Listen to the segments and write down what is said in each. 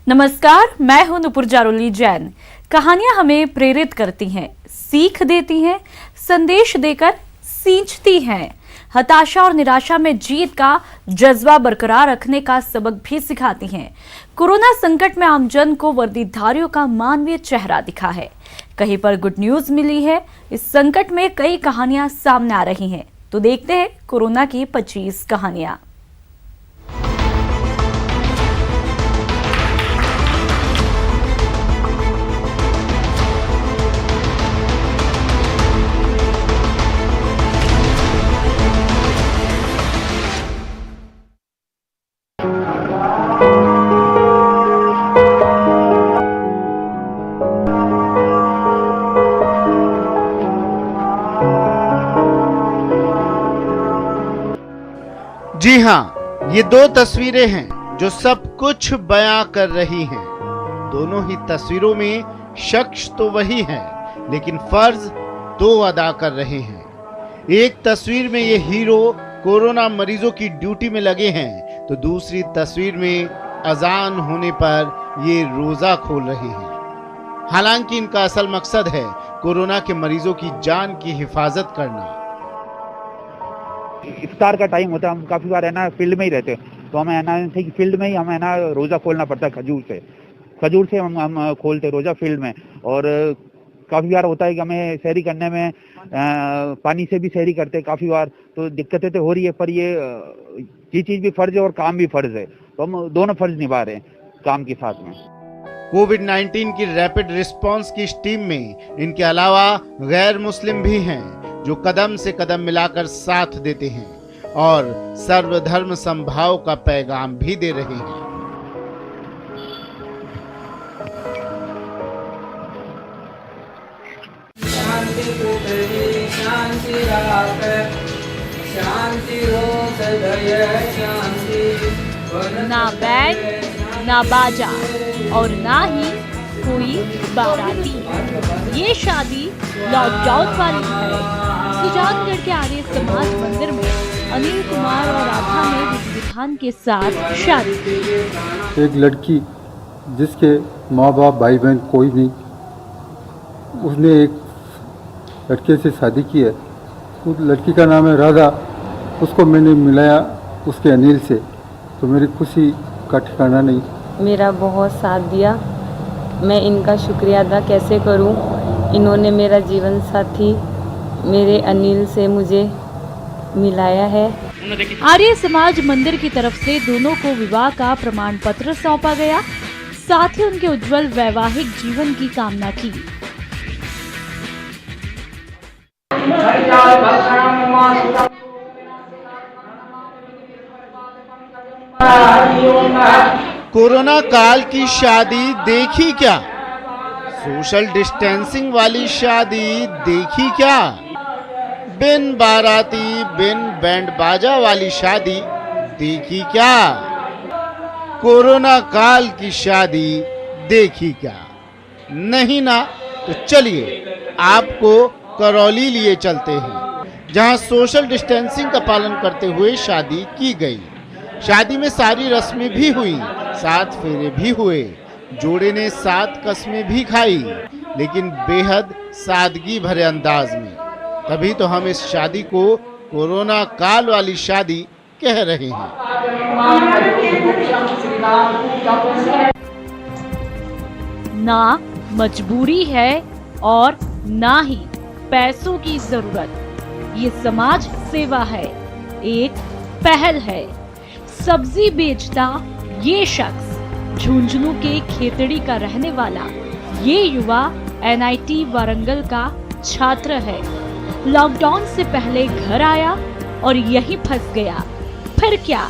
नमस्कार, मैं हूं नुपुर जारोली जैन। कहानियां हमें प्रेरित करती हैं, सीख देती हैं, संदेश देकर सींचती हैं, हताशा और निराशा में जीत का जज्बा बरकरार रखने का सबक भी सिखाती हैं। कोरोना संकट में आमजन को वर्दीधारियों का मानवीय चेहरा दिखा है। कहीं पर गुड न्यूज मिली है। इस संकट में कई कहानियां सामने आ रही हैं। तो देखते हैं कोरोना की 25 कहानियां। जी हाँ, ये दो तस्वीरें हैं जो सब कुछ बयां कर रही हैं। दोनों ही तस्वीरों में शख्स तो वही है, लेकिन फर्ज दो अदा कर रहे हैं। एक तस्वीर में ये हीरो कोरोना मरीजों की ड्यूटी में लगे हैं, तो दूसरी तस्वीर में अजान होने पर ये रोजा खोल रहे हैं। हालांकि इनका असल मकसद है कोरोना के मरीजों की जान की हिफाजत करना। इफ्तार का टाइम होता है, हम काफ़ी बार है ना फील्ड में ही रहते हैं, तो हमें है ना फील्ड में ही हमें है ना रोज़ा खोलना पड़ता है। खजूर से हम खोलते रोज़ा फील्ड में। और काफ़ी बार होता है कि हमें सहरी करने में पानी से भी सहरी करते हैं काफ़ी बार, तो दिक्कतें तो हो रही है। पर ये चीज़ भी फ़र्ज है और काम भी फ़र्ज है, तो हम दोनों फ़र्ज निभा रहे हैं काम के साथ में। कोविड-19 की रैपिड रिस्पांस की इस टीम में इनके अलावा गैर मुस्लिम भी हैं, जो कदम से कदम मिलाकर साथ देते हैं और सर्वधर्म समभाव का पैगाम भी दे रहे हैं। शांति पृथ्वी शांति राख, शांति हो सदय शांति। ना बैंड, ना बाजा और ना ही कोई बाराती। ये शादी लॉकडाउन वाली है। सुजानगढ़ के आर्य समाज मंदिर में अनिल कुमार और राधा ने विधि विधान के साथ शादी की। एक लड़की जिसके माँ बाप भाई बहन कोई नहीं, उसने एक लड़के से शादी की है। उस लड़की का नाम है राधा। उसको मैंने मिलाया उसके अनिल से, तो मेरी खुशी का ठिकाना नहीं। मेरा बहुत साथ दिया, मैं इनका शुक्रिया अदा कैसे करूं। इन्होंने मेरा जीवन साथी मेरे अनिल से मुझे मिलाया है। आर्य समाज मंदिर की तरफ से दोनों को विवाह का प्रमाण पत्र सौंपा गया, साथ ही उनके उज्जवल वैवाहिक जीवन की कामना की। कोरोना काल की शादी देखी क्या? सोशल डिस्टेंसिंग वाली शादी देखी क्या? बिन बाराती बिन बैंड बाजा वाली शादी देखी क्या? कोरोना काल की शादी देखी क्या? नहीं ना? तो चलिए आपको करौली लिए चलते हैं, जहां सोशल डिस्टेंसिंग का पालन करते हुए शादी की गई। शादी में सारी रस्में भी हुई, 7 फेरे भी हुए, जोड़े ने 7 कस्में भी खाई, लेकिन बेहद सादगी भरे अंदाज में। तभी तो हम इस शादी को कोरोना काल वाली शादी कह रहे हैं। ना मजबूरी है और ना ही पैसों की जरूरत। ये समाज सेवा है, एक पहल है। सब्जी बेचता ये शख्स झुंझुनू के खेतड़ी का रहने वाला, ये युवा NIT वारंगल का छात्र है। लॉकडाउन से पहले घर आया और यहीं फंस गया। फिर क्या,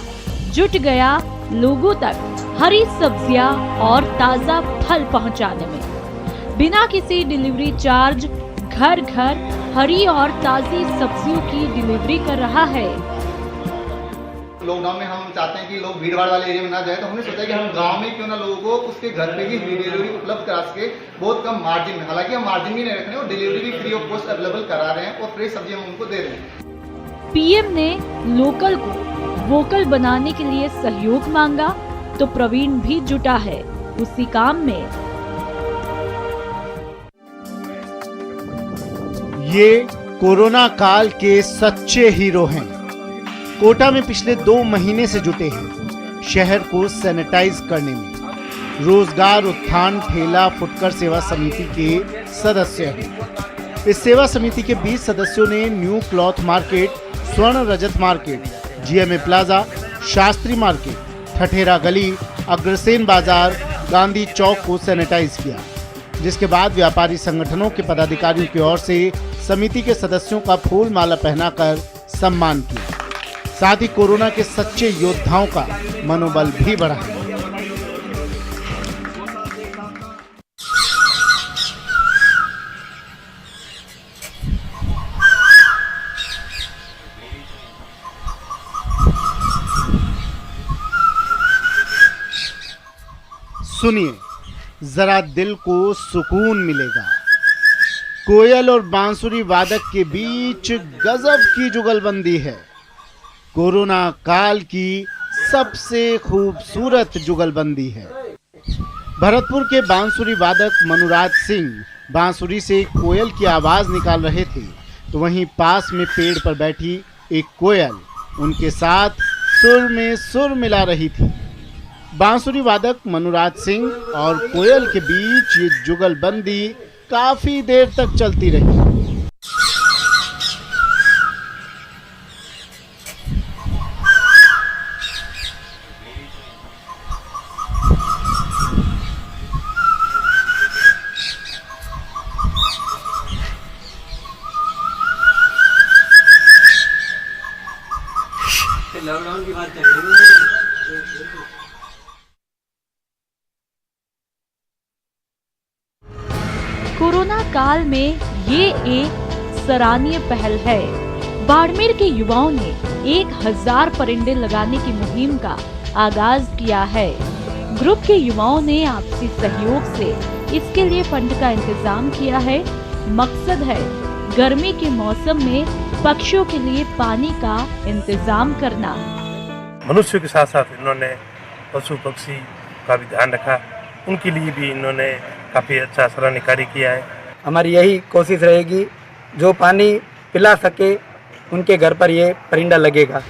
जुट गया लोगों तक हरी सब्जियां और ताजा फल पहुंचाने में। बिना किसी डिलीवरी चार्ज घर घर हरी और ताजी सब्जियों की डिलीवरी कर रहा है। लॉकडाउन में हम चाहते हैं कि लोग भीड़ भाड़ वाले एरिया में ना जाए, तो हमने सोचा कि हम गांव में क्यों ना लोगों को उसके घर पे ही फ्री डिलीवरी उपलब्ध करा सके, बहुत कम मार्जिन में। हालांकि हम मार्जिन भी नहीं रख रहे हैं और डिलीवरी भी फ्री ऑफ कॉस्ट अवेलेबल करा रहे हैं और फ्रेश सब्जी हम उनको दे रहे हैं। पीएम ने लोकल को वोकल बनाने के लिए सहयोग मांगा, तो प्रवीण भी जुटा है। उसी काम में। ये कोरोना काल के सच्चे हीरो हैं। कोटा में पिछले 2 महीने से जुटे हैं शहर को सैनिटाइज करने में। रोजगार उत्थान ठेला फुटकर सेवा समिति के सदस्य हैं। इस सेवा समिति के 20 सदस्यों ने new cloth market, Swarn Rajat market, GMA plaza, Shastri market, Thathera Gali, Agrasen बाजार, गांधी चौक को सैनिटाइज किया, जिसके बाद व्यापारी संगठनों के पदाधिकारियों की ओर से समिति के सदस्यों का फूल माला पहनाकर सम्मान किया। साथ ही कोरोना के सच्चे योद्धाओं का मनोबल भी बढ़ाया। सुनिए, जरा दिल को सुकून मिलेगा। कोयल और बांसुरी वादक के बीच गजब की जुगलबंदी है। कोरोना काल की सबसे खूबसूरत जुगलबंदी है। भरतपुर के बांसुरी वादक मनुराज सिंह बांसुरी से कोयल की आवाज निकाल रहे थे, तो वहीं पास में पेड़ पर बैठी एक कोयल उनके साथ सुर में सुर मिला रही थी। बांसुरी वादक मनुराज सिंह और कोयल के बीच ये जुगलबंदी काफी देर तक चलती रही। लॉकडाउन की बात कर रहे हैं। कोरोना काल में ये एक सराहनीय पहल है। बाड़मेर के युवाओं ने 1000 परिंदे लगाने की मुहिम का आगाज किया है। ग्रुप के युवाओं ने आपसी सहयोग से इसके लिए फंड का इंतजाम किया है। मकसद है गर्मी के मौसम में पक्षियों के लिए पानी का इंतजाम करना। मनुष्य के साथ साथ इन्होंने पशु पक्षी का भी ध्यान रखा, उनके लिए भी इन्होंने काफ़ी अच्छा सराहनीय कार्य किया है। हमारी यही कोशिश रहेगी, जो पानी पिला सके उनके घर पर ये परिंदा लगेगा।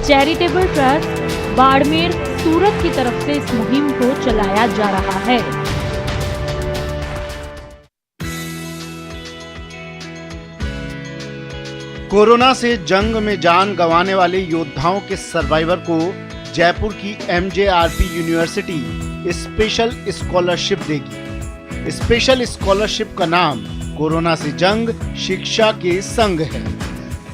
चैरिटेबल ट्रस्ट बाड़मेर सूरत की तरफ से इस मुहिम को चलाया जा रहा है। कोरोना से जंग में जान गंवाने वाले योद्धाओं के सर्वाइवर को जयपुर की MJRP यूनिवर्सिटी स्पेशल स्कॉलरशिप देगी। स्पेशल स्कॉलरशिप का नाम कोरोना से जंग शिक्षा के संग है।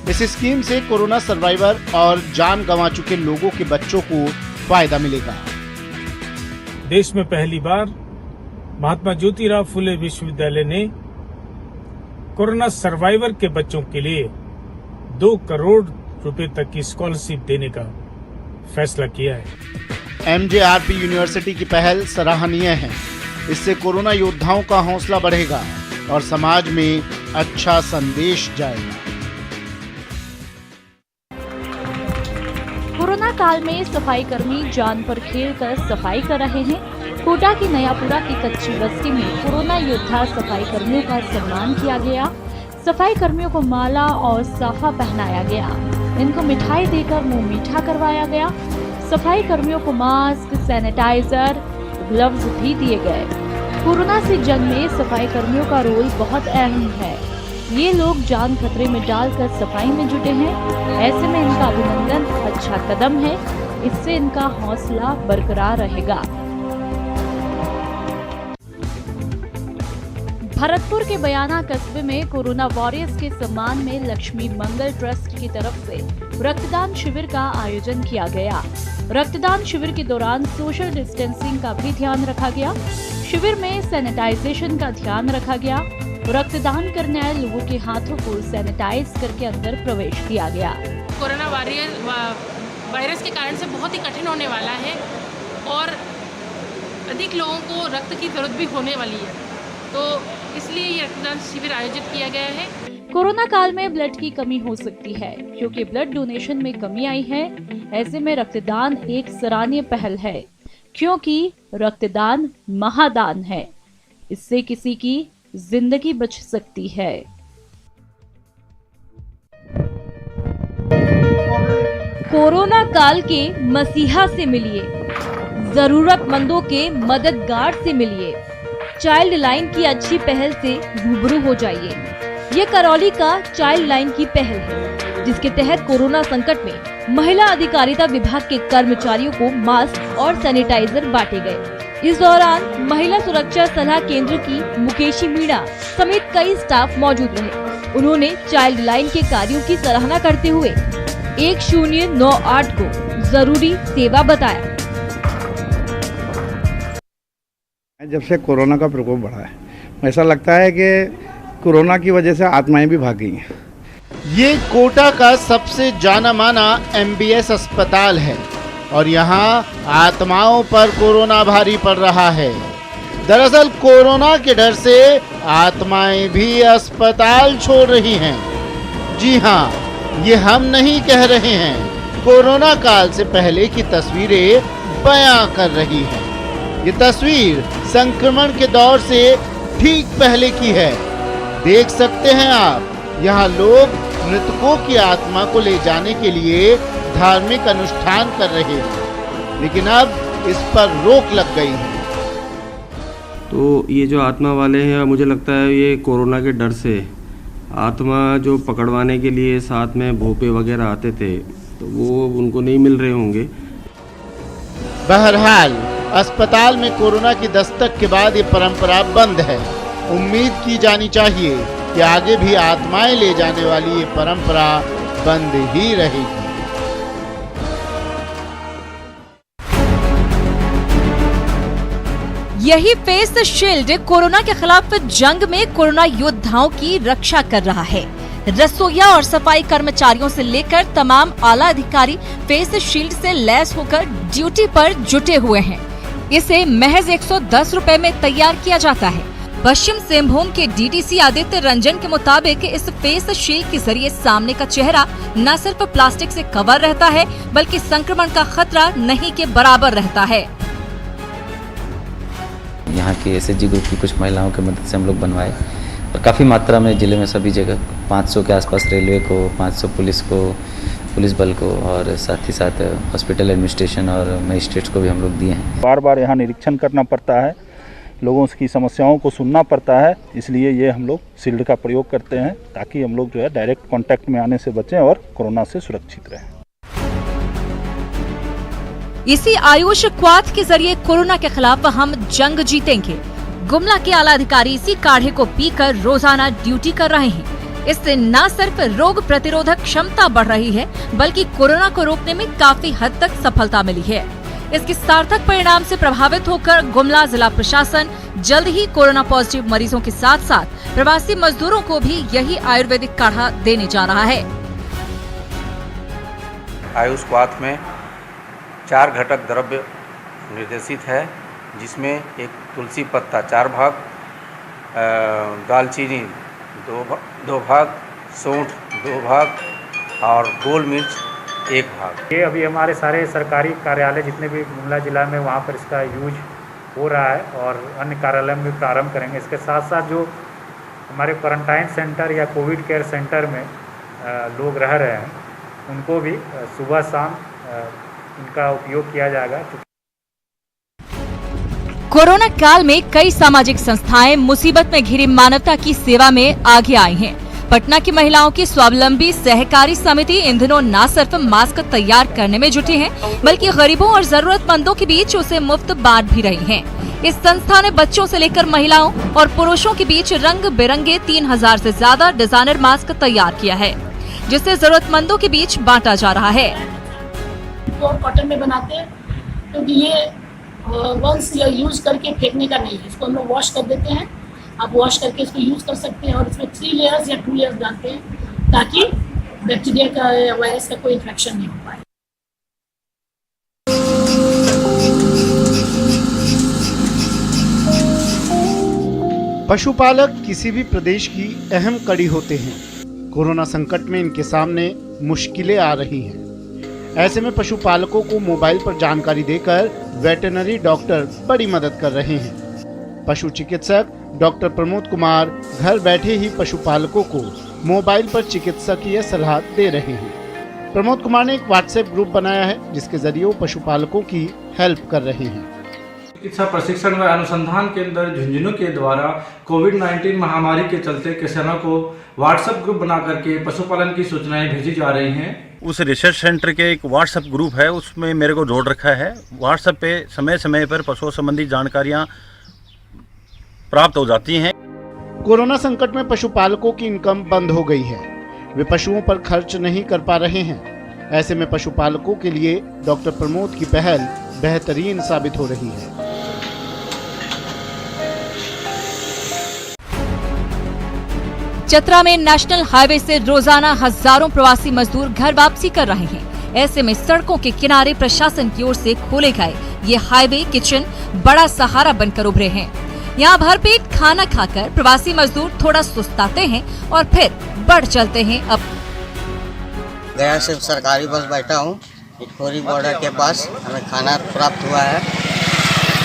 इस स्कीम से कोरोना सर्वाइवर और जान गंवा चुके लोगों के बच्चों को फायदा मिलेगा। देश में पहली बार महात्मा ज्योतिराव फुले विश्वविद्यालय ने कोरोना सर्वाइवर के बच्चों के लिए 2 करोड़ रुपए तक की स्कॉलरशिप देने का फैसला किया है। MJRP यूनिवर्सिटी की पहल सराहनीय है। इससे कोरोना योद्धाओं का हौसला बढ़ेगा और समाज में अच्छा संदेश जाएगा। कोरोना काल में सफाई कर्मी जान पर खेलकर सफाई कर रहे हैं। कोटा की नयापुरा की कच्ची बस्ती में कोरोना योद्धा सफाई कर्मियों का सम्मान किया गया। सफाई कर्मियों को माला और साफा पहनाया गया। इनको मिठाई देकर मुंह मीठा करवाया गया। सफाई कर्मियों को मास्क, सैनिटाइजर, ग्लव्स भी दिए गए। कोरोना से जंग में सफाई कर्मियों का रोल बहुत अहम है। ये लोग जान खतरे में डालकर सफाई में जुटे हैं। ऐसे में इनका अभिनंदन अच्छा कदम है। इससे इनका हौसला बरकरार रहेगा। भरतपुर के बयाना कस्बे में कोरोना वॉरियर्स के सम्मान में लक्ष्मी मंगल ट्रस्ट की तरफ से रक्तदान शिविर का आयोजन किया गया। रक्तदान शिविर के दौरान सोशल डिस्टेंसिंग का भी ध्यान रखा गया। शिविर में सैनिटाइजेशन का ध्यान रखा गया। रक्तदान करने आए लोगों के हाथों को सैनिटाइज करके अंदर प्रवेश दिया गया। कोरोना वायरस के कारण से बहुत ही कठिन होने वाला है और अधिक लोगों को रक्त की जरूरत भी होने वाली है, तो इसलिए ये रक्तदान शिविर आयोजित किया गया है। कोरोना काल में ब्लड की कमी हो सकती है, क्योंकि ब्लड डोनेशन में कमी आई है। ऐसे में रक्तदान एक सराहनीय पहल है, क्योंकि रक्तदान महादान है। इससे किसी की जिंदगी बच सकती है। कोरोना काल के मसीहा से मिलिए, जरूरतमंदों के मददगार से मिलिए, चाइल्ड लाइन की अच्छी पहल से रूबरू हो जाइए। ये करौली का चाइल्ड लाइन की पहल है, जिसके तहत कोरोना संकट में महिला अधिकारिता विभाग के कर्मचारियों को मास्क और सैनिटाइजर बांटे गए। इस दौरान महिला सुरक्षा सलाह केंद्र की मुकेशी मीणा समेत कई स्टाफ मौजूद रहे। उन्होंने चाइल्ड लाइन के कार्यों की सराहना करते हुए 1098 को जरूरी सेवा बताया। जब से कोरोना का प्रकोप बढ़ा है, ऐसा लगता है कि कोरोना की वजह से आत्माएं भी भाग गई हैं। ये कोटा का सबसे जाना माना MBS अस्पताल है और यहाँ आत्माओं पर कोरोना भारी पड़ रहा है। दरअसल कोरोना के डर से आत्माएं भी अस्पताल छोड़ रही हैं। जी हाँ, ये हम नहीं कह रहे हैं, कोरोना काल से पहले की तस्वीरें बयां कर रही हैं। ये तस्वीर संक्रमण के दौर से ठीक पहले की है। देख सकते हैं आप, यहाँ लोग मृतकों की आत्मा को ले जाने के लिए धार्मिक अनुष्ठान कर रहे हैं, लेकिन अब इस पर रोक लग गई है। तो ये जो आत्मा वाले हैं, मुझे लगता है ये कोरोना के डर से आत्मा जो पकड़वाने के लिए साथ में भोपे वगैरह आते थे, तो वो उनको नहीं मिल रहे होंगे। बहरहाल अस्पताल में कोरोना की दस्तक के बाद ये परंपरा बंद है। उम्मीद की जानी चाहिए कि आगे भी आत्माएं ले जाने वाली ये परंपरा बंद ही रहेगी। यही फेस शील्ड कोरोना के खिलाफ जंग में कोरोना योद्धाओं की रक्षा कर रहा है। रसोइया और सफाई कर्मचारियों से लेकर तमाम आला अधिकारी फेस शील्ड से लैस होकर ड्यूटी पर जुटे हुए हैं। इसे महज 110 रुपए में तैयार किया जाता है। पश्चिम सिंहभूम के DDC आदित्य रंजन के मुताबिक इस फेस शील्ड के जरिए सामने का चेहरा न सिर्फ प्लास्टिक से कवर रहता है, बल्कि संक्रमण का खतरा नहीं के बराबर रहता है। यहाँ के SHG ग्रुप की कुछ महिलाओं की मदद से हम लोग बनवाए और काफ़ी मात्रा में जिले में सभी जगह 500 के आसपास रेलवे को, 500 पुलिस को, पुलिस बल को और साथ ही साथ हॉस्पिटल एडमिनिस्ट्रेशन और मजिस्ट्रेट्स को भी हम लोग दिए हैं। बार बार यहाँ निरीक्षण करना पड़ता है, लोगों की समस्याओं को सुनना पड़ता है, इसलिए ये हम लोग शील्ड का प्रयोग करते हैं ताकि हम लोग जो है डायरेक्ट कांटेक्ट में आने से बचें और कोरोना से सुरक्षित रहें। इसी आयुष क्वाथ के जरिए कोरोना के खिलाफ हम जंग जीतेंगे। गुमला के आला अधिकारी इसी काढ़े को पीकर रोजाना ड्यूटी कर रहे हैं। इससे न सिर्फ रोग प्रतिरोधक क्षमता बढ़ रही है, बल्कि कोरोना को रोकने में काफी हद तक सफलता मिली है। इसके सार्थक परिणाम से प्रभावित होकर गुमला जिला प्रशासन जल्द ही कोरोना पॉजिटिव मरीजों के साथ साथ प्रवासी मजदूरों को भी यही आयुर्वेदिक काढ़ा देने जा रहा है। आयुष क्वाथ में 4 घटक द्रव्य निर्देशित है, जिसमें एक तुलसी पत्ता 4 भाग, दालचीनी 2 भाग, सौंठ 2 भाग और गोल मिर्च 1 भाग। ये अभी हमारे सारे सरकारी कार्यालय जितने भी गुमला जिला में वहाँ पर इसका यूज हो रहा है और अन्य कार्यालय में भी प्रारंभ करेंगे। इसके साथ साथ जो हमारे क्वारंटाइन सेंटर या कोविड केयर सेंटर में लोग रह रहे हैं, उनको भी सुबह शाम इनका उपयोग किया जाएगा। कोरोना काल में कई सामाजिक संस्थाएं मुसीबत में घिरी मानवता की सेवा में आगे आई हैं। पटना की महिलाओं की स्वावलंबी सहकारी समिति इन दिनों न सिर्फ मास्क तैयार करने में जुटी है, बल्कि गरीबों और जरूरतमंदों के बीच उसे मुफ्त बांट भी रही हैं। इस संस्था ने बच्चों से लेकर महिलाओं और पुरुषों के बीच रंग बिरंगे 3000 से ज्यादा डिजाइनर मास्क तैयार किया है, जिसे जरूरतमंदों के बीच बांटा जा रहा है। कॉटन में बनाते हैं क्योंकि ये वंस या यूज करके फेंकने का नहीं है। इसको हम लोग वॉश कर देते हैं, आप वॉश करके इसको यूज कर सकते हैं और इसमें 3 लेयर्स या 2 लेयर्स डालते हैं ताकि बैक्टीरिया का या वायरस का कोई इन्फेक्शन नहीं हो पाए। पशुपालक किसी भी प्रदेश की अहम कड़ी होते हैं। कोरोना संकट में इनके सामने मुश्किलें आ रही हैं। ऐसे में पशुपालकों को मोबाइल पर जानकारी देकर वेटरनरी डॉक्टर बड़ी मदद कर रहे हैं। पशु चिकित्सक डॉक्टर प्रमोद कुमार घर बैठे ही पशुपालकों को मोबाइल पर चिकित्सकीय सलाह दे रहे हैं। प्रमोद कुमार ने एक व्हाट्सएप ग्रुप बनाया है जिसके जरिए वो पशुपालकों की हेल्प कर रहे हैं। चिकित्सा प्रशिक्षण व अनुसंधान केंद्र झुंझुनू के द्वारा कोविड-19 महामारी के चलते किसानों को व्हाट्सएप ग्रुप बना करके पशुपालन की सूचनाएं भेजी जा रही हैं। उस रिसर्च सेंटर के एक व्हाट्सएप ग्रुप है, उसमें मेरे को जोड़ रखा है। व्हाट्सएप पे समय समय पर पशुओं संबंधी जानकारियां प्राप्त हो जाती हैं। कोरोना संकट में पशुपालकों की इनकम बंद हो गई है, वे पशुओं पर खर्च नहीं कर पा रहे हैं। ऐसे में पशुपालकों के लिए डॉक्टर प्रमोद की पहल बेहतरीन साबित हो रही है। चतरा में नेशनल हाईवे से रोजाना हजारों प्रवासी मजदूर घर वापसी कर रहे हैं। ऐसे में सड़कों के किनारे प्रशासन की ओर से खोले गए ये हाईवे किचन बड़ा सहारा बनकर उभरे हैं। यहाँ भरपेट खाना खाकर प्रवासी मजदूर थोड़ा सुस्ताते हैं और फिर बढ़ चलते हैं। अब गया से सरकारी बस बैठा हूँ, इटखोरी बॉर्डर के पास हमें खाना प्राप्त हुआ है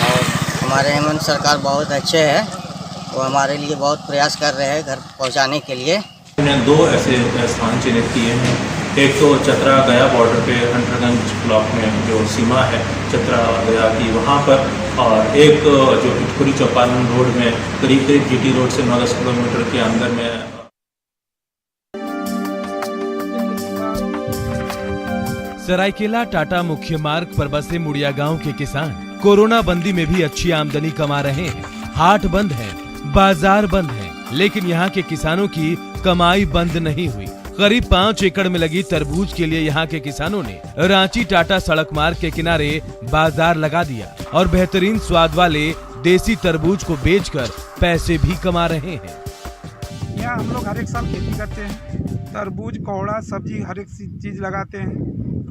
और हमारे हेमंत सरकार बहुत अच्छे हैं, वो हमारे लिए बहुत प्रयास कर रहे हैं घर पहुँचाने के लिए। हमने 2 ऐसे स्थान चिन्हित किए हैं। एक तो चतरा गया बॉर्डर पे हंटरगंज ब्लॉक में जो सीमा है चतरा और गया की वहाँ पर, और एक जो इटखोरी चौपारण रोड में करीब जीटी रोड से 9-10 किलोमीटर के अंदर में। सरायकेला टाटा मुख्य मार्ग पर बसे मुड़िया गांव के किसान कोरोना बंदी में भी अच्छी आमदनी कमा रहे हैं। हाट बंद है, बाजार बंद है, लेकिन यहाँ के किसानों की कमाई बंद नहीं हुई। करीब 5 एकड़ में लगी तरबूज के लिए यहाँ के किसानों ने रांची टाटा सड़क मार्ग के किनारे बाजार लगा दिया और बेहतरीन स्वाद वाले देसी तरबूज को बेचकर पैसे भी कमा रहे हैं। यहाँ हम लोग हर एक साल खेती करते हैं, तरबूज कोहड़ा सब्जी हर एक चीज लगाते हैं,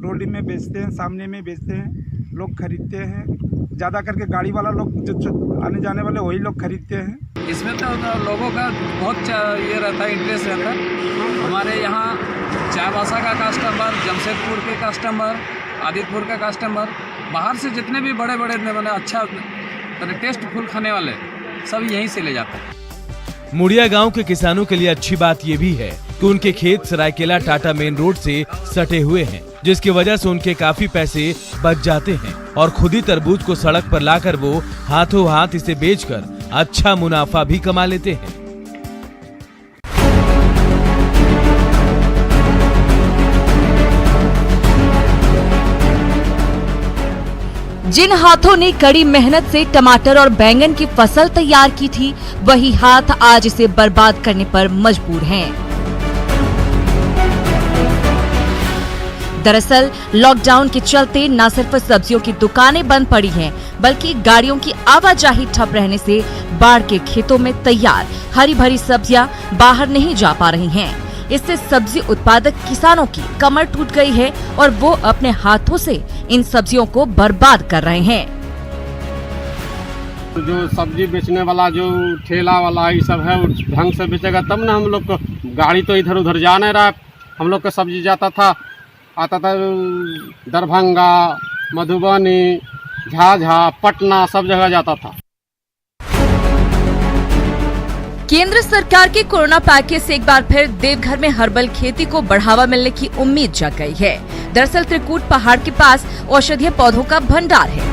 रोडी में बेचते हैं, सामने में बेचते हैं, लोग खरीदते हैं। ज़्यादा करके गाड़ी वाला लोग जो आने जाने वाले वही लोग खरीदते हैं। इसमें तो लोगों का बहुत ये रहता है, इंटरेस्ट रहता है। हमारे यहाँ चाईबासा का कस्टमर, जमशेदपुर के कस्टमर, आदितपुर का कस्टमर, बाहर से जितने भी बड़े बड़े मैंने अच्छा टेस्टफुल खाने वाले सब यहीं से ले जाते हैं। मुड़िया गांव के किसानों के लिए अच्छी बात ये भी है कि उनके खेत सरायकेला टाटा मेन रोड से सटे हुए हैं, जिसकी वजह से उनके काफी पैसे बच जाते हैं और खुद ही तरबूज को सड़क पर लाकर वो हाथों हाथ इसे बेचकर अच्छा मुनाफा भी कमा लेते हैं। जिन हाथों ने कड़ी मेहनत से टमाटर और बैंगन की फसल तैयार की थी, वही हाथ आज इसे बर्बाद करने पर मजबूर हैं। दरअसल लॉकडाउन के चलते न सिर्फ सब्जियों की दुकानें बंद पड़ी हैं, बल्कि गाड़ियों की आवाजाही ठप रहने से बाढ़ के खेतों में तैयार हरी भरी सब्जियां बाहर नहीं जा पा रही हैं। इससे सब्जी उत्पादक किसानों की कमर टूट गई है और वो अपने हाथों से इन सब्जियों को बर्बाद कर रहे हैं। जो सब्जी बेचने वाला जो ठेला वाला ये सब है, ढंग से बेचेगा तब ना हम लोग को। गाड़ी तो इधर उधर जा नहीं रहा। हम लोग का सब्जी आता था दरभंगा, मधुबनी, झाझा, पटना, सब जगह जाता था। केंद्र सरकार के कोरोना पैकेज से एक बार फिर देवघर में हर्बल खेती को बढ़ावा मिलने की उम्मीद जग गई है। दरअसल त्रिकूट पहाड़ के पास औषधीय पौधों का भंडार है।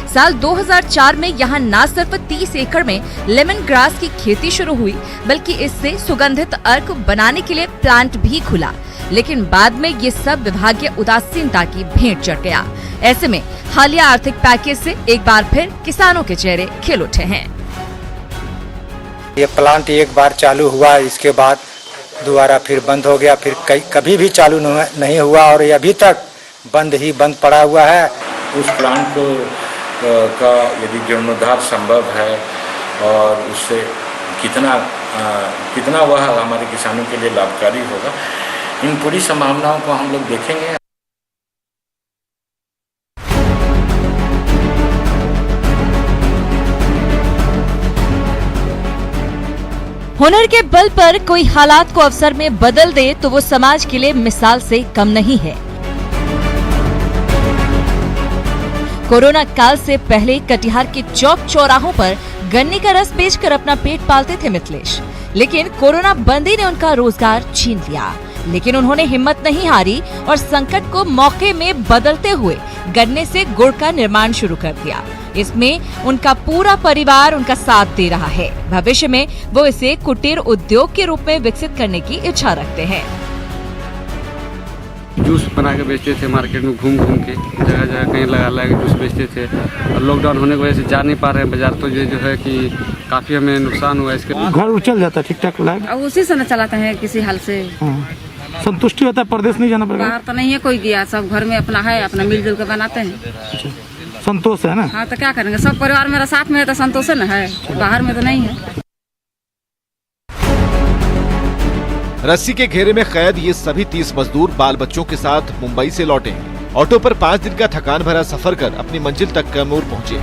साल 2004 में यहाँ न सिर्फ 30 एकड़ में लेमन ग्रास की खेती शुरू हुई, बल्कि इससे सुगंधित अर्क बनाने के लिए प्लांट भी खुला। लेकिन बाद में ये सब विभागीय उदासीनता की भेंट चढ़ गया। ऐसे में हालिया आर्थिक पैकेज से एक बार फिर किसानों के चेहरे खिल उठे हैं। ये प्लांट एक बार चालू हुआ, इसके बाद दोबारा फिर बंद हो गया, फिर कभी भी चालू नहीं हुआ और ये अभी तक बंद पड़ा हुआ है। उस प्लांट का यदि जीर्णोद्धार संभव है और उससे कितना वह हमारे किसानों के लिए लाभकारी होगा, इन पूरी संभावनाओं को हम लोग देखेंगे। हुनर के बल पर कोई हालात को अवसर में बदल दे तो वो समाज के लिए मिसाल से कम नहीं है। कोरोना काल से पहले कटिहार के चौक चौराहों पर गन्ने का रस बेचकर अपना पेट पालते थे मिथिलेश, लेकिन कोरोना बंदी ने उनका रोजगार छीन लिया। लेकिन उन्होंने हिम्मत नहीं हारी और संकट को मौके में बदलते हुए गन्ने से गुड़ का निर्माण शुरू कर दिया। इसमें उनका पूरा परिवार उनका साथ दे रहा है। भविष्य में वो इसे कुटीर उद्योग के रूप में विकसित करने की इच्छा रखते हैं। जूस बना के बेचते थे, मार्केट में घूम घूम के जगह जगह कहीं लगा के जूस बेचते थे। और लॉकडाउन होने की वजह से जा नहीं पा रहे हैं बाजार, तो ये जो है कि काफ़ी हमें नुकसान हुआ इसके। घर उछल जाता ठीक ठाक लाइफ, अब उसी से न चलाते हैं किसी हाल से। संतुष्टि होता है, परदेश नहीं जाना पड़ेगा। बाहर तो नहीं है कोई गया, सब घर में अपना है, अपना मिलजुल के बनाते हैं। संतोष है ना? हाँ, तो क्या करेंगे, सब परिवार मेरा साथ में है तो संतोष न है, बाहर में तो नहीं है। रस्सी के घेरे में कैद ये सभी 30 मजदूर बाल बच्चों के साथ मुंबई से लौटे। ऑटो पर 5 दिन का थकान भरा सफर कर अपनी मंजिल तक कैमूर पहुंचे,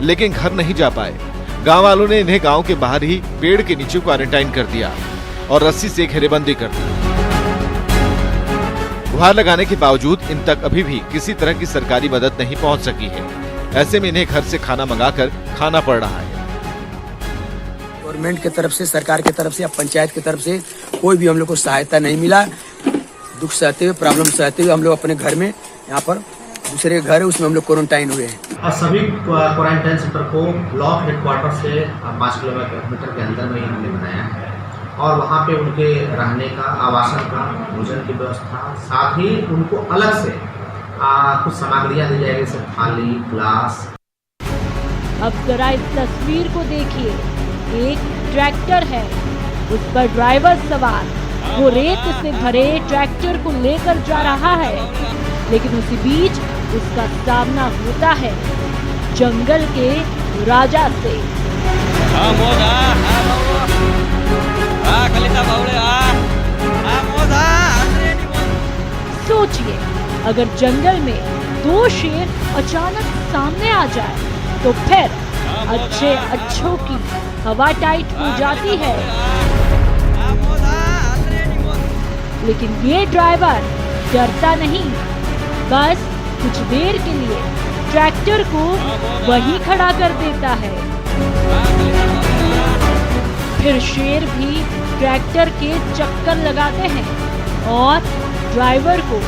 लेकिन घर नहीं जा पाए। गांव वालों ने इन्हें गांव के बाहर ही पेड़ के नीचे क्वारंटाइन कर दिया और रस्सी से घेरेबंदी कर दी। गुहार लगाने के बावजूद इन तक अभी भी किसी तरह की सरकारी मदद नहीं पहुंच सकी है। ऐसे में इन्हें घर से खाना मंगाकर खाना पड़ रहा है। गवर्नमेंट की तरफ से, सरकार की तरफ से या पंचायत की तरफ से कोई भी हम लोग को सहायता नहीं मिला। दुख सहते हुए, प्रॉब्लम सहते हुए हम लोग अपने घर में, यहाँ पर दूसरे घर है उसमें हम लोग क्वारंटाइन हुए हैं। और सभी क्वारंटाइन सेंटर को ब्लॉक हेडक्वार्टर से 5 किलोमीटर के अंदर में ही हमने बनाया है और वहाँ पे उनके रहने का, आवासन का, भोजन की व्यवस्था, साथ ही उनको अलग से कुछ सामग्रियाँ दी जाएगी, जैसे थाली, ग्लास। अब जरा इस तस्वीर को देखिए, एक ट्रैक्टर है, उस पर ड्राइवर सवार, वो रेत से भरे ट्रैक्टर को लेकर जा रहा है, लेकिन उसी बीच उसका सामना होता है जंगल के राजा से। सोचिए, अगर जंगल में 2 शेर अचानक सामने आ जाए तो फिर अच्छों की हवा टाइट हो जाती है। लेकिन ये ड्राइवर डरता नहीं, बस कुछ देर के लिए ट्रैक्टर को वहीं खड़ा कर देता है। फिर शेर भी ट्रैक्टर के चक्कर लगाते हैं और ड्राइवर को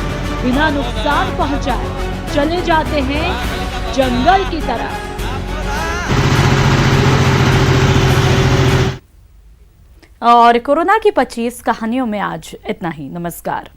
बिना नुकसान पहुंचाए चले जाते हैं जंगल की तरफ। और कोरोना की 25 कहानियों में आज इतना ही। नमस्कार।